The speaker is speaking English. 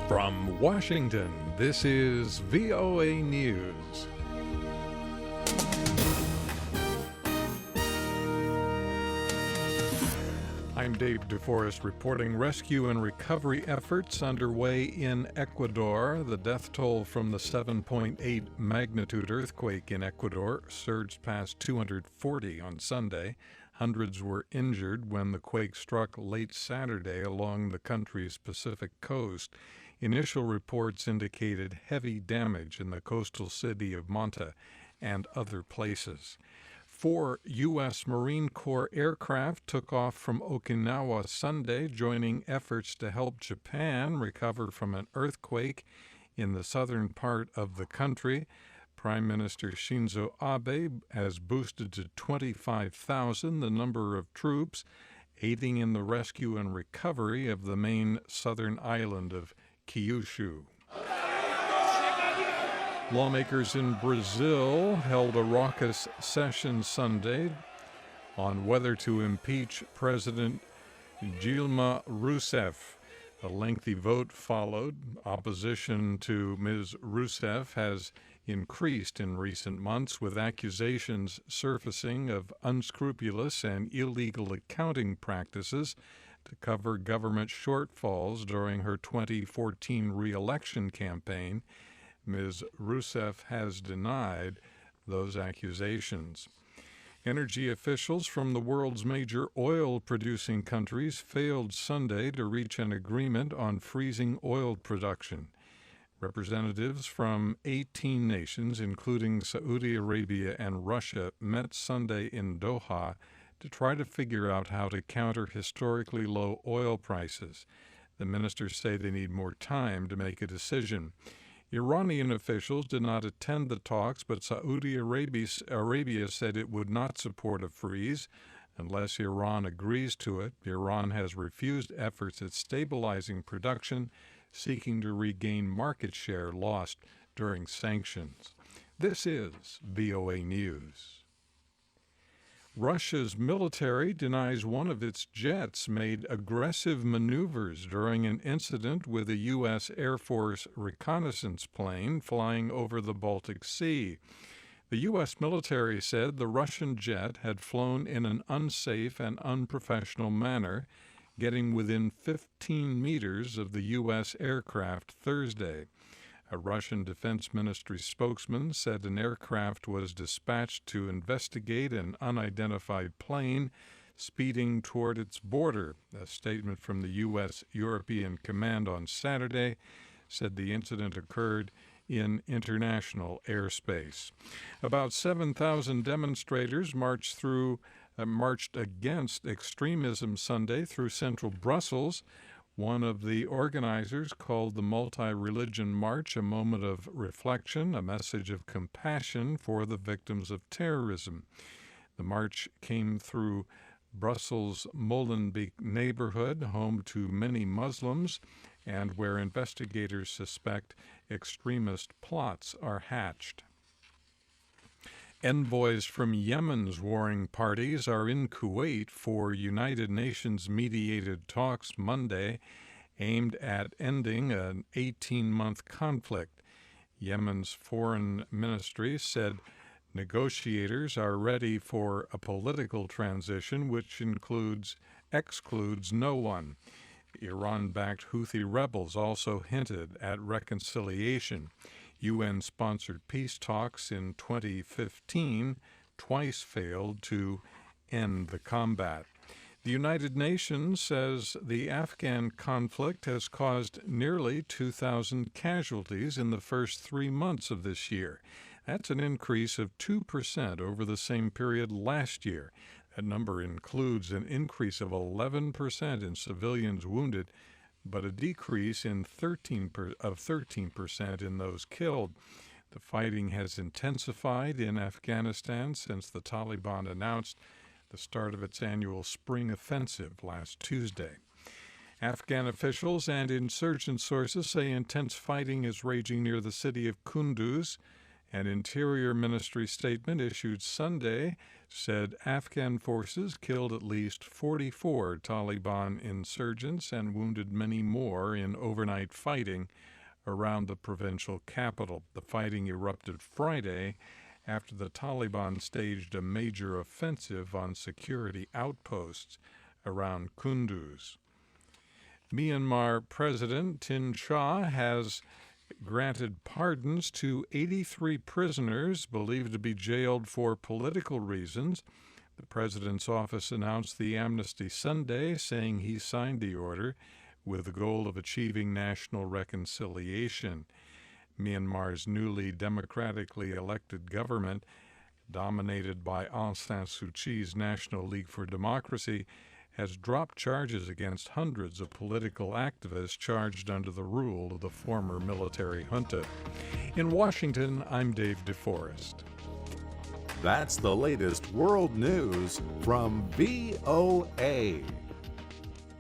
From Washington, this is VOA News. I'm David DeForest reporting rescue and recovery efforts underway in Ecuador. The death toll from the 7.8 magnitude earthquake in Ecuador surged past 240 on Sunday. Hundreds were injured when the quake struck late Saturday along the country's Pacific coast. Initial reports indicated heavy damage in the coastal city of Manta and other places. 4 U.S. Marine Corps aircraft took off from Okinawa Sunday, joining efforts to help Japan recover from an earthquake in the southern part of the country. Prime Minister Shinzo Abe has boosted to 25,000 the number of troops aiding in the rescue and recovery of the main southern island of Kyushu. Lawmakers in Brazil held a raucous session Sunday on whether to impeach President Dilma Rousseff. A lengthy vote followed. Opposition to Ms. Rousseff has increased in recent months, with accusations surfacing of unscrupulous and illegal accounting practices to cover government shortfalls during her 2014 re-election campaign. Ms. Rousseff has denied those accusations. Energy officials from the world's major oil-producing countries failed Sunday to reach an agreement on freezing oil production. Representatives from 18 nations, including Saudi Arabia and Russia, met Sunday in Doha to try to figure out how to counter historically low oil prices. The ministers say they need more time to make a decision. Iranian officials did not attend the talks, but Saudi Arabia said it would not support a freeze unless Iran agrees to it. Iran has refused efforts at stabilizing production, seeking to regain market share lost during sanctions. This is VOA News. Russia's military denies one of its jets made aggressive maneuvers during an incident with a U.S. Air Force reconnaissance plane flying over the Baltic Sea. The U.S. military said the Russian jet had flown in an unsafe and unprofessional manner, getting within 15 meters of the U.S. aircraft Thursday. A Russian Defense Ministry spokesman said an aircraft was dispatched to investigate an unidentified plane speeding toward its border. A statement from the U.S. European Command on Saturday said the incident occurred in international airspace. About 7,000 demonstrators marched against extremism Sunday through central Brussels. One of the organizers called the multi-religion march a moment of reflection, a message of compassion for the victims of terrorism. The march came through Brussels' Molenbeek neighborhood, home to many Muslims, and where investigators suspect extremist plots are hatched. Envoys from Yemen's warring parties are in Kuwait for United Nations-mediated talks Monday aimed at ending an 18-month conflict. Yemen's foreign ministry said negotiators are ready for a political transition which excludes no one. Iran-backed Houthi rebels also hinted at reconciliation. UN-sponsored peace talks in 2015 twice failed to end the combat. The United Nations says the Afghan conflict has caused nearly 2,000 casualties in the first 3 months of this year. That's an increase of 2% over the same period last year. That number includes an increase of 11% in civilians wounded, but a decrease in 13% in those killed. The fighting has intensified in Afghanistan since the Taliban announced the start of its annual spring offensive last Tuesday. Afghan officials and insurgent sources say intense fighting is raging near the city of Kunduz. An Interior Ministry statement issued Sunday said Afghan forces killed at least 44 Taliban insurgents and wounded many more in overnight fighting around the provincial capital. The fighting erupted Friday after the Taliban staged a major offensive on security outposts around Kunduz. Myanmar President Tin Sha has granted pardons to 83 prisoners believed to be jailed for political reasons. The president's office announced the amnesty Sunday, saying he signed the order with the goal of achieving national reconciliation. Myanmar's newly democratically elected government, dominated by Aung San Suu Kyi's National League for Democracy, has dropped charges against hundreds of political activists charged under the rule of the former military junta. In Washington, I'm Dave DeForest. That's the latest world news from VOA.